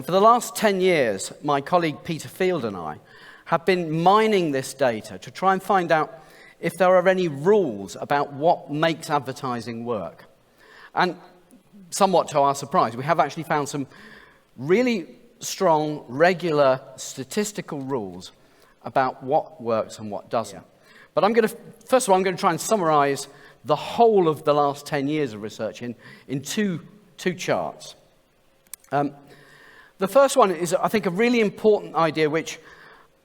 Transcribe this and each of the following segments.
for the last 10 years, my colleague Peter Field and I have been mining this data to try and find out if there are any rules about what makes advertising work. And somewhat to our surprise, we have actually found some really strong, regular statistical rules about what works and what doesn't. But first of all, I'm going to try and summarize the whole of the last 10 years of research in two charts. The first one is, I think, a really important idea which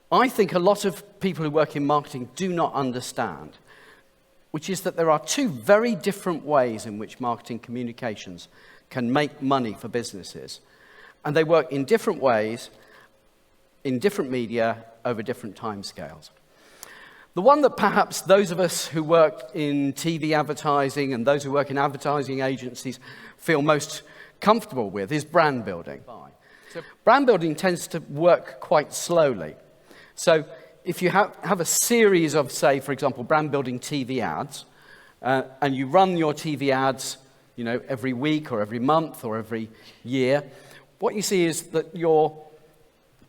I think a lot of people who work in marketing do not understand, which is that there are two very different ways in which marketing communications can make money for businesses. And they work in different ways, in different media, over different timescales. The one that perhaps those of us who work in TV advertising and those who work in advertising agencies feel most comfortable with is brand building. So brand building tends to work quite slowly. So if you have a series of, say, for example, brand building TV ads, and you run your TV ads, every week or every month or every year, what you see is that your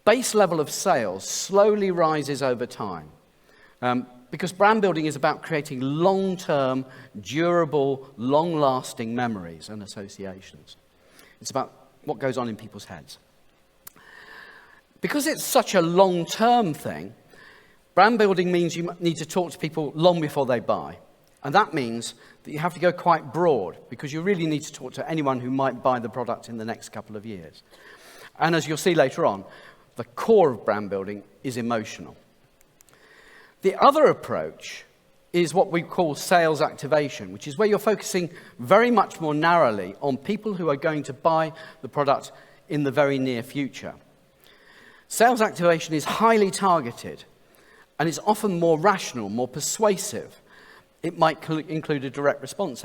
base level of sales slowly rises over time. Because brand building is about creating long-term, durable, long-lasting memories and associations. It's about what goes on in people's heads. Because it's such a long-term thing, brand building means you need to talk to people long before they buy. And that means that you have to go quite broad, because you really need to talk to anyone who might buy the product in the next couple of years. And as you'll see later on, the core of brand building is emotional. The other approach is what we call sales activation, which is where you're focusing very much more narrowly on people who are going to buy the product in the very near future. Sales activation is highly targeted, and it's often more rational, more persuasive. It might include a direct response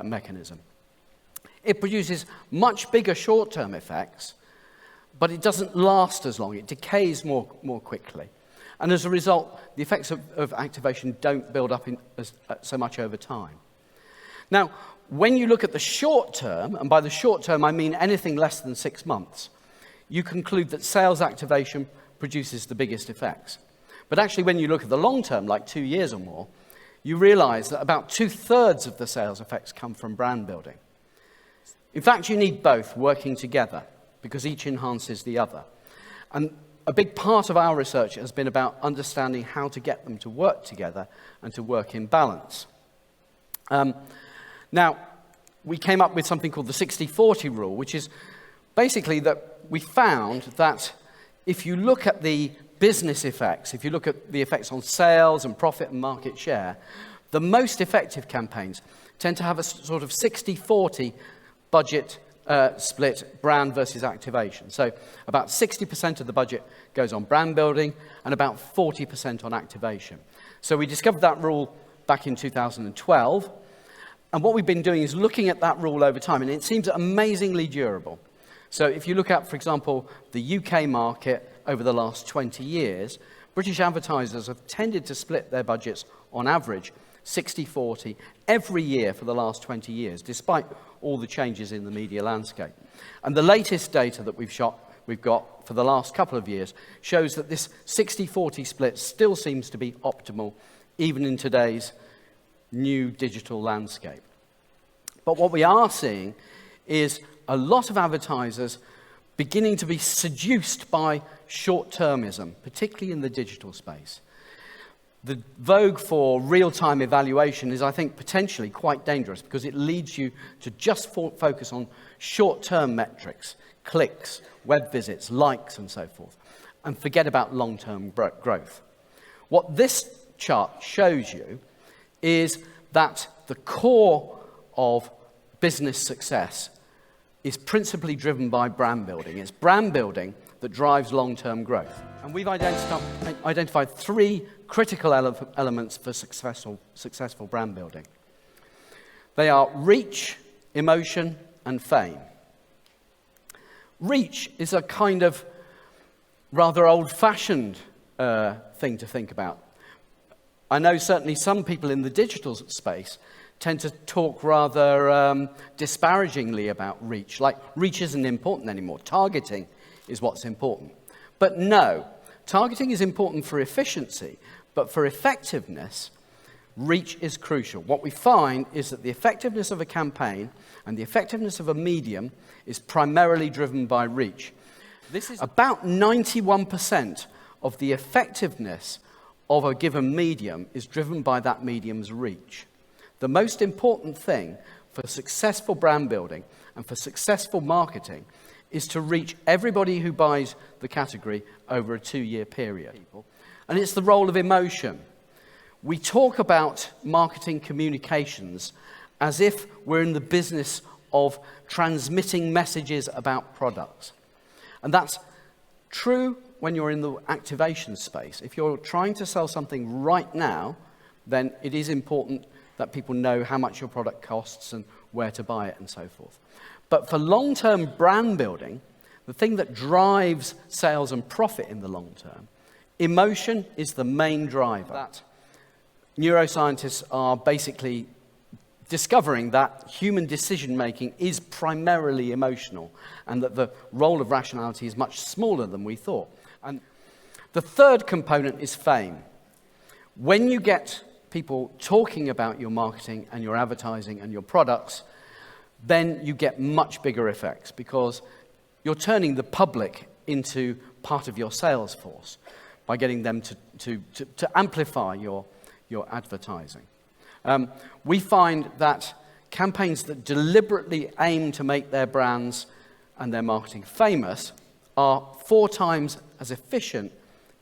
mechanism. It produces much bigger short-term effects, but it doesn't last as long. It decays more quickly. And as a result, the effects of activation don't build up so much over time. Now, when you look at the short term, and by the short term I mean anything less than 6 months, you conclude that sales activation produces the biggest effects. But actually, when you look at the long term, like 2 years or more, you realize that about 2/3 of the sales effects come from brand building. In fact, you need both working together, because each enhances the other. And a big part of our research has been about understanding how to get them to work together and to work in balance. Now, we came up with something called the 60-40 rule, which is basically that we found that if you look at the business effects, if you look at the effects on sales and profit and market share, the most effective campaigns tend to have a sort of 60-40 budget split, brand versus activation. So about 60% of the budget goes on brand building and about 40% on activation. So we discovered that rule back in 2012. And what we've been doing is looking at that rule over time, and it seems amazingly durable. So if you look at, for example, the UK market over the last 20 years, British advertisers have tended to split their budgets on average 60-40 every year for the last 20 years, despite all the changes in the media landscape. And the latest data that we've got for the last couple of years shows that this 60-40 split still seems to be optimal, even in today's new digital landscape. But what we are seeing is a lot of advertisers beginning to be seduced by short-termism, particularly in the digital space. The vogue for real-time evaluation is, I think, potentially quite dangerous, because it leads you to just focus on short-term metrics, clicks, web visits, likes, and so forth, and forget about long-term growth. What this chart shows you is that the core of business success is principally driven by brand building. It's brand building that drives long-term growth. And we've identified 3 critical elements for successful brand building. They are reach, emotion, and fame. Reach is a kind of rather old-fashioned thing to think about. I know certainly some people in the digital space tend to talk rather disparagingly about reach, like reach isn't important anymore, targeting is what's important. But no, targeting is important for efficiency, but for effectiveness, reach is crucial. What we find is that the effectiveness of a campaign and the effectiveness of a medium is primarily driven by reach. This is about 91% of the effectiveness of a given medium is driven by that medium's reach. The most important thing for successful brand building and for successful marketing is to reach everybody who buys the category over a 2-year period. And it's the role of emotion. We talk about marketing communications as if we're in the business of transmitting messages about products. And that's true when you're in the activation space. If you're trying to sell something right now, then it is important that people know how much your product costs and where to buy it and so forth. But for long-term brand building, the thing that drives sales and profit in the long term, emotion is the main driver. That neuroscientists are basically discovering that human decision-making is primarily emotional and that the role of rationality is much smaller than we thought. And the third component is fame. When you get people talking about your marketing and your advertising and your products, then you get much bigger effects because you're turning the public into part of your sales force by getting them to amplify your advertising. We find that campaigns that deliberately aim to make their brands and their marketing famous are 4 times as efficient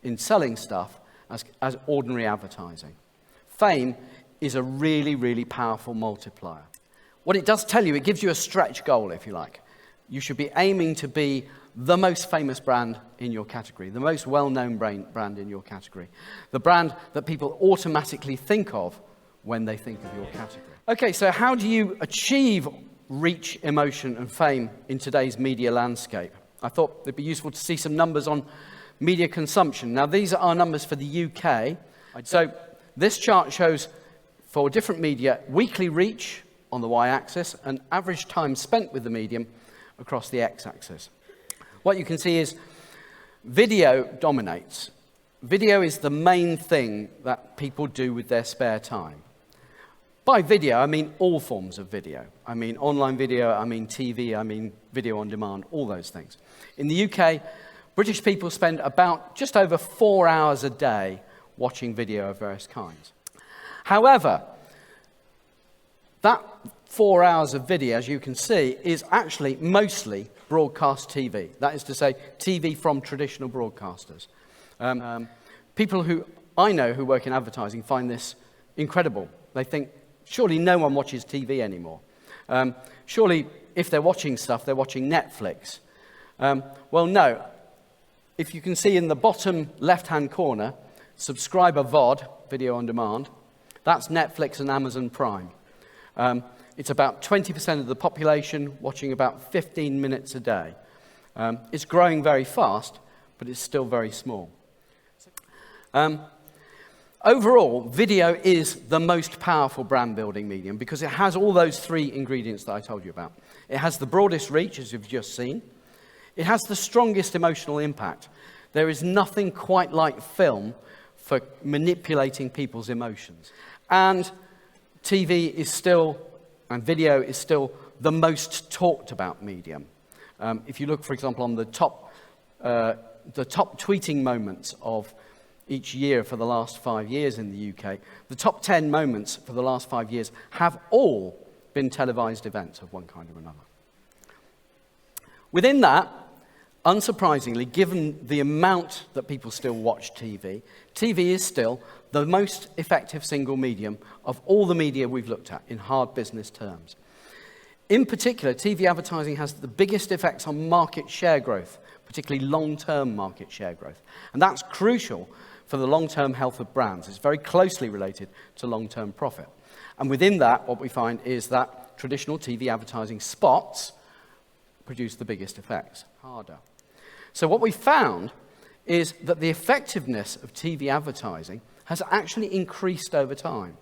in selling stuff as ordinary advertising. Fame is a really, really powerful multiplier. What it does tell you, it gives you a stretch goal, if you like. You should be aiming to be the most famous brand in your category, the most well-known brand in your category, the brand that people automatically think of when they think of your category. Okay, so how do you achieve reach, emotion, and fame in today's media landscape? I thought it'd be useful to see some numbers on media consumption. Now, these are our numbers for the UK. So this chart shows, for different media, weekly reach on the y-axis and average time spent with the medium across the x-axis. What you can see is video dominates. Video is the main thing that people do with their spare time. By video, I mean all forms of video. I mean online video, I mean TV, I mean video on demand, all those things. In the UK, British people spend about just over 4 hours a day watching video of various kinds. However, that 4 hours of video, as you can see, is actually mostly broadcast TV. That is to say, TV from traditional broadcasters. People who I know who work in advertising find this incredible. They think, surely no one watches TV anymore. Surely, if they're watching stuff, they're watching Netflix. Well, no. If you can see in the bottom left-hand corner, subscriber VOD, video on demand, that's Netflix and Amazon Prime. It's about 20% of the population watching about 15 minutes a day. It's growing very fast, but it's still very small. Overall, video is the most powerful brand building medium because it has all those 3 ingredients that I told you about. It has the broadest reach, as you've just seen. It has the strongest emotional impact. There is nothing quite like film for manipulating people's emotions. And TV is still, and video is still, the most talked about medium. If you look, for example, on the top tweeting moments of each year for the last 5 years in the UK, the top 10 moments for the last 5 years have all been televised events of one kind or another. Within that, unsurprisingly, given the amount that people still watch TV, TV is still the most effective single medium of all the media we've looked at in hard business terms. In particular, TV advertising has the biggest effects on market share growth, particularly long-term market share growth. And that's crucial for the long-term health of brands. It's very closely related to long-term profit. And within that, what we find is that traditional TV advertising spots produce the biggest effects, harder. So what we found is that the effectiveness of TV advertising has actually increased over time.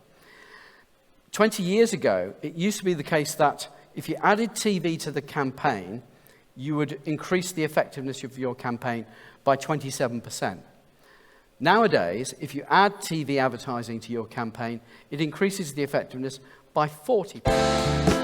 20 years ago, it used to be the case that if you added TV to the campaign, you would increase the effectiveness of your campaign by 27%. Nowadays, if you add TV advertising to your campaign, it increases the effectiveness by 40%.